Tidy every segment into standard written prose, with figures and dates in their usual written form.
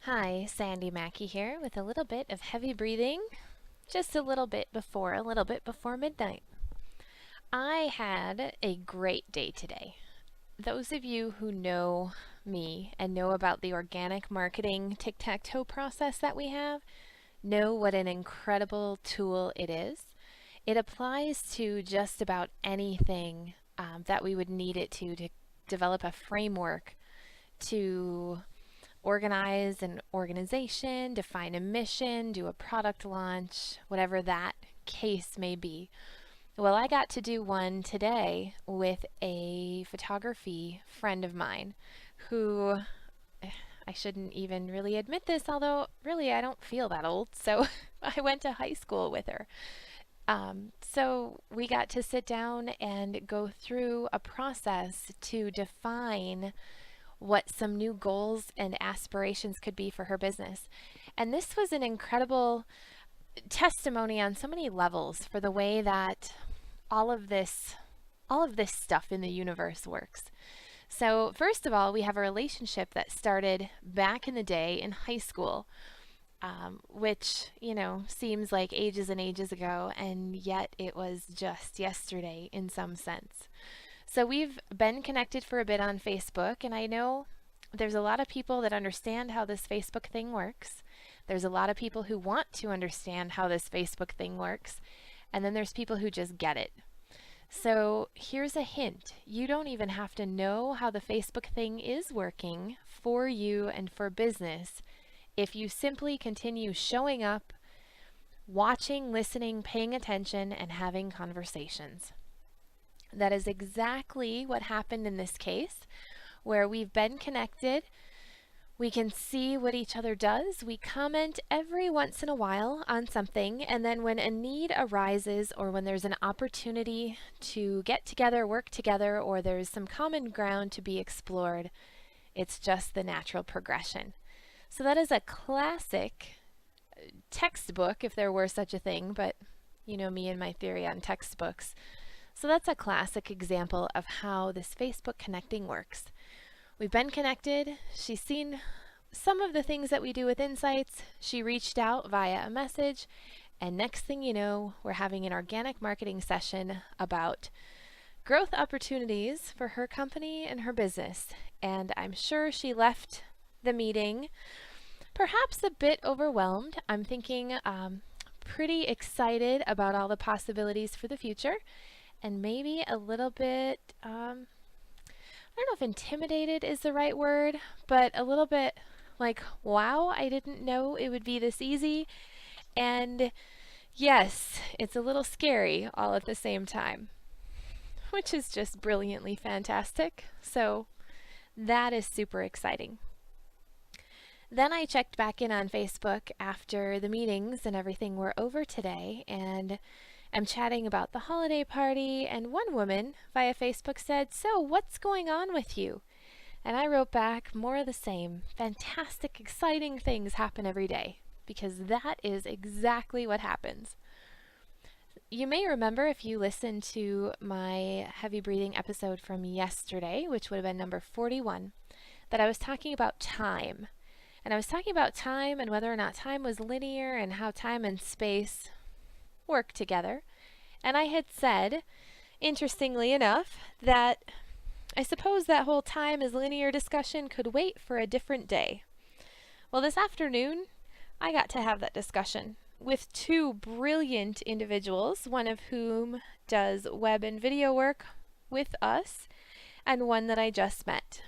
Hi, Sandi Maki here with a little bit of heavy breathing, just a little bit before midnight. I had a great day today. Those of you who know me and know about the organic marketing tic-tac-toe process that we have know what an incredible tool it is. It applies to just about anything that we would need it to develop a framework to organize an organization, define a mission, do a product launch, whatever that case may be. Well, I got to do one today with a photography friend of mine who I shouldn't even really admit this, although really I don't feel that old. So I went to high school with her. So we got to sit down and go through a process to define what some new goals and aspirations could be for her business. And this was an incredible testimony on so many levels for the way that all of this stuff in the universe works. So first of all, we have a relationship that started back in the day in high school, which, seems like ages and ages ago, and yet it was just yesterday in some sense. So we've been connected for a bit on Facebook, and I know there's a lot of people that understand how this Facebook thing works. There's a lot of people who want to understand how this Facebook thing works, and then there's people who just get it. So here's a hint. You don't even have to know how the Facebook thing is working for you and for business if you simply continue showing up, watching, listening, paying attention, and having conversations. That is exactly what happened in this case, where we've been connected. We can see what each other does. We comment every once in a while on something, and then when a need arises or when there's an opportunity to get together, work together, or there's some common ground to be explored, it's just the natural progression. So that is a classic textbook, if there were such a thing, but you know me and my theory on textbooks. So that's a classic example of how this Facebook connecting works. We've been connected. She's seen some of the things that we do with Insights. She reached out via a message, and next thing you know, we're having an organic marketing session about growth opportunities for her company and her business. And I'm sure she left the meeting perhaps a bit overwhelmed. I'm thinking pretty excited about all the possibilities for the future, and maybe a little bit, I don't know if intimidated is the right word, but a little bit like, wow, I didn't know it would be this easy. And yes, it's a little scary all at the same time, which is just brilliantly fantastic. So that is super exciting. Then I checked back in on Facebook after the meetings and everything were over today, and I'm chatting about the holiday party, and one woman via Facebook said, "So, what's going on with you?" And I wrote back, more of the same. Fantastic, exciting things happen every day, because that is exactly what happens. You may remember, if you listened to my heavy breathing episode from yesterday, which would have been number 41, that I was talking about time. And I was talking about time and whether or not time was linear and how time and space work together. And I had said, interestingly enough, that I suppose that whole time is linear discussion could wait for a different day. Well, this afternoon, I got to have that discussion with two brilliant individuals, one of whom does web and video work with us, and one that I just met.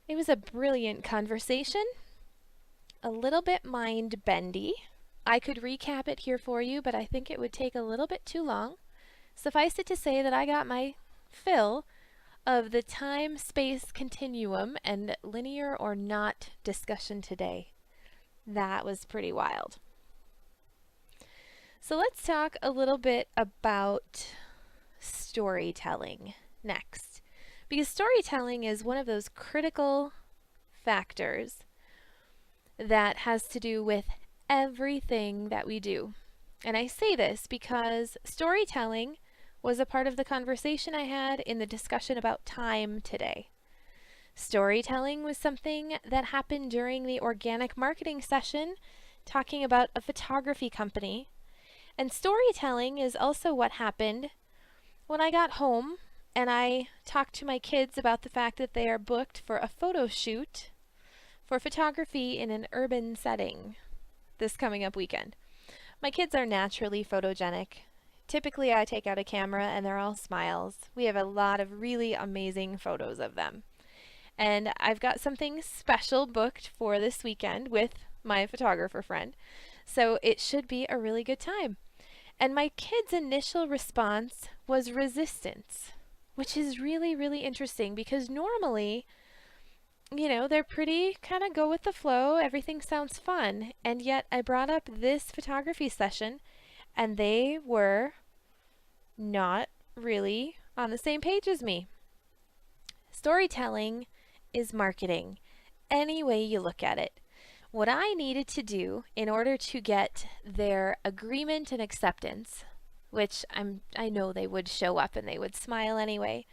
It was a brilliant conversation, a little bit mind-bendy. I could recap it here for you, but I think it would take a little bit too long. Suffice it to say that I got my fill of the time-space continuum and linear or not discussion today. That was pretty wild. So let's talk a little bit about storytelling next. Because storytelling is one of those critical factors that has to do with everything that we do. And I say this because storytelling was a part of the conversation I had in the discussion about time today. Storytelling was something that happened during the organic marketing session, talking about a photography company. And storytelling is also what happened when I got home and I talked to my kids about the fact that they are booked for a photo shoot for photography in an urban setting this coming up weekend. My kids are naturally photogenic. Typically, I take out a camera and they're all smiles. We have a lot of really amazing photos of them. And I've got something special booked for this weekend with my photographer friend. So it should be a really good time. And my kids' initial response was resistance, which is really, really interesting because normally, they're pretty kind of go with the flow. Everything sounds fun. And yet I brought up this photography session and they were not really on the same page as me. Storytelling is marketing, any way you look at it. What I needed to do in order to get their agreement and acceptance, which I know they would show up and they would smile anyway,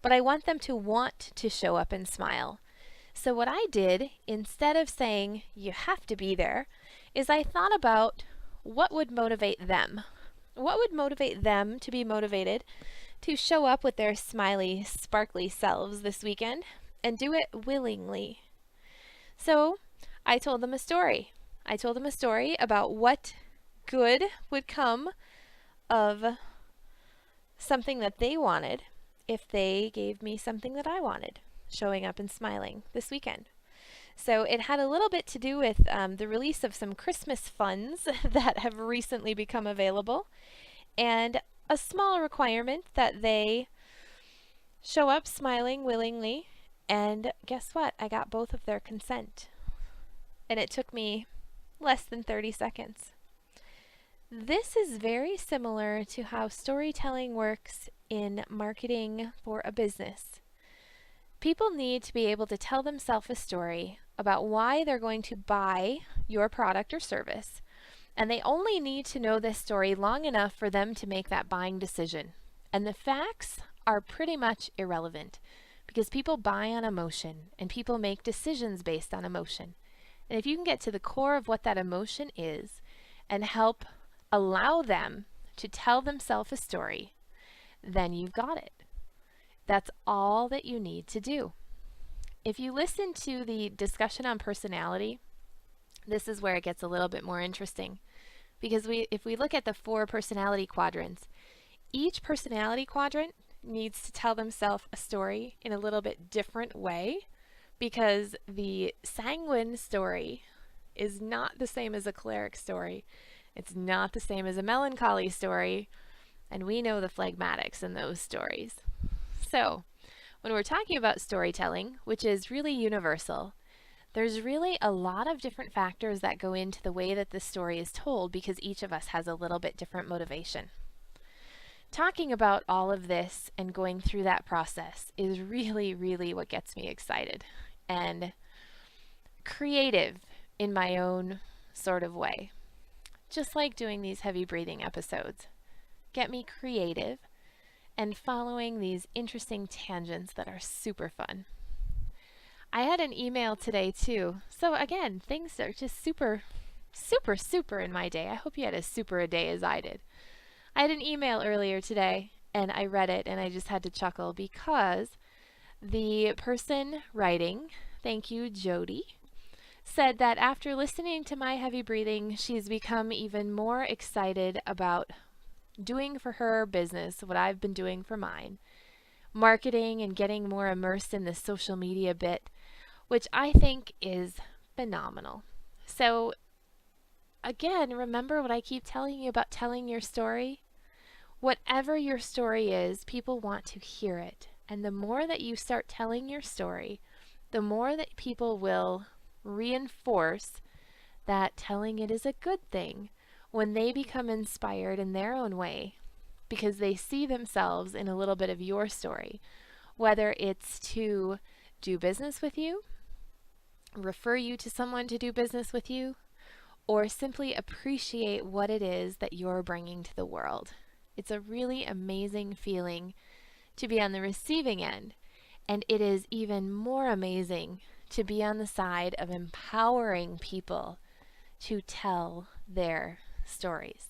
but I want them to want to show up and smile. So what I did, instead of saying you have to be there, is I thought about what would motivate them. What would motivate them to be motivated to show up with their smiley, sparkly selves this weekend and do it willingly. So I told them a story. I told them a story about what good would come of something that they wanted if they gave me something that I wanted, showing up and smiling this weekend. So it had a little bit to do with the release of some Christmas funds that have recently become available, and a small requirement that they show up smiling willingly. And guess what? I got both of their consent. And it took me less than 30 seconds. This is very similar to how storytelling works in marketing for a business. People need to be able to tell themselves a story about why they're going to buy your product or service. And they only need to know this story long enough for them to make that buying decision. And the facts are pretty much irrelevant because people buy on emotion and people make decisions based on emotion. And if you can get to the core of what that emotion is and help allow them to tell themselves a story, then you've got it. That's all that you need to do. If you listen to the discussion on personality, this is where it gets a little bit more interesting. Because if we look at the 4 personality quadrants, each personality quadrant needs to tell themselves a story in a little bit different way, because the sanguine story is not the same as a choleric story. It's not the same as a melancholy story, and we know the phlegmatics in those stories. So, when we're talking about storytelling, which is really universal, there's really a lot of different factors that go into the way that the story is told because each of us has a little bit different motivation. Talking about all of this and going through that process is really, really what gets me excited and creative in my own sort of way. Just like doing these heavy breathing episodes. Get me creative and following these interesting tangents that are super fun. I had an email today too. So again, things are just super, super, super in my day. I hope you had as super a day as I did. I had an email earlier today and I read it and I just had to chuckle because the person writing, thank you, Jody, said that after listening to my heavy breathing, she's become even more excited about doing for her business what I've been doing for mine, marketing and getting more immersed in the social media bit, which I think is phenomenal. So again, remember what I keep telling you about telling your story? Whatever your story is, people want to hear it. And the more that you start telling your story, the more that people will reinforce that telling it is a good thing when they become inspired in their own way because they see themselves in a little bit of your story, whether it's to do business with you, refer you to someone to do business with you, or simply appreciate what it is that you're bringing to the world. It's a really amazing feeling to be on the receiving end And it is even more amazing to be on the side of empowering people to tell their stories.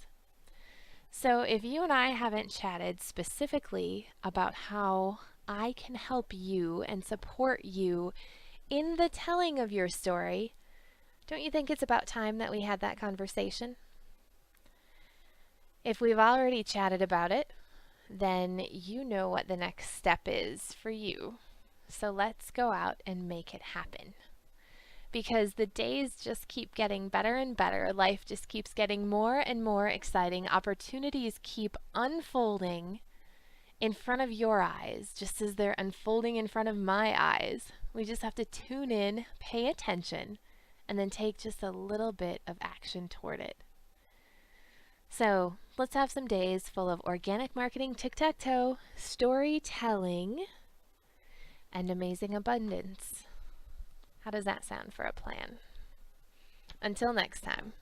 So if you and I haven't chatted specifically about how I can help you and support you in the telling of your story, don't you think it's about time that we had that conversation? If we've already chatted about it, then you know what the next step is for you. So let's go out and make it happen. Because the days just keep getting better and better. Life just keeps getting more and more exciting. Opportunities keep unfolding in front of your eyes, just as they're unfolding in front of my eyes. We just have to tune in, pay attention, and then take just a little bit of action toward it. So let's have some days full of organic marketing, tic-tac-toe, storytelling, and amazing abundance. How does that sound for a plan? Until next time.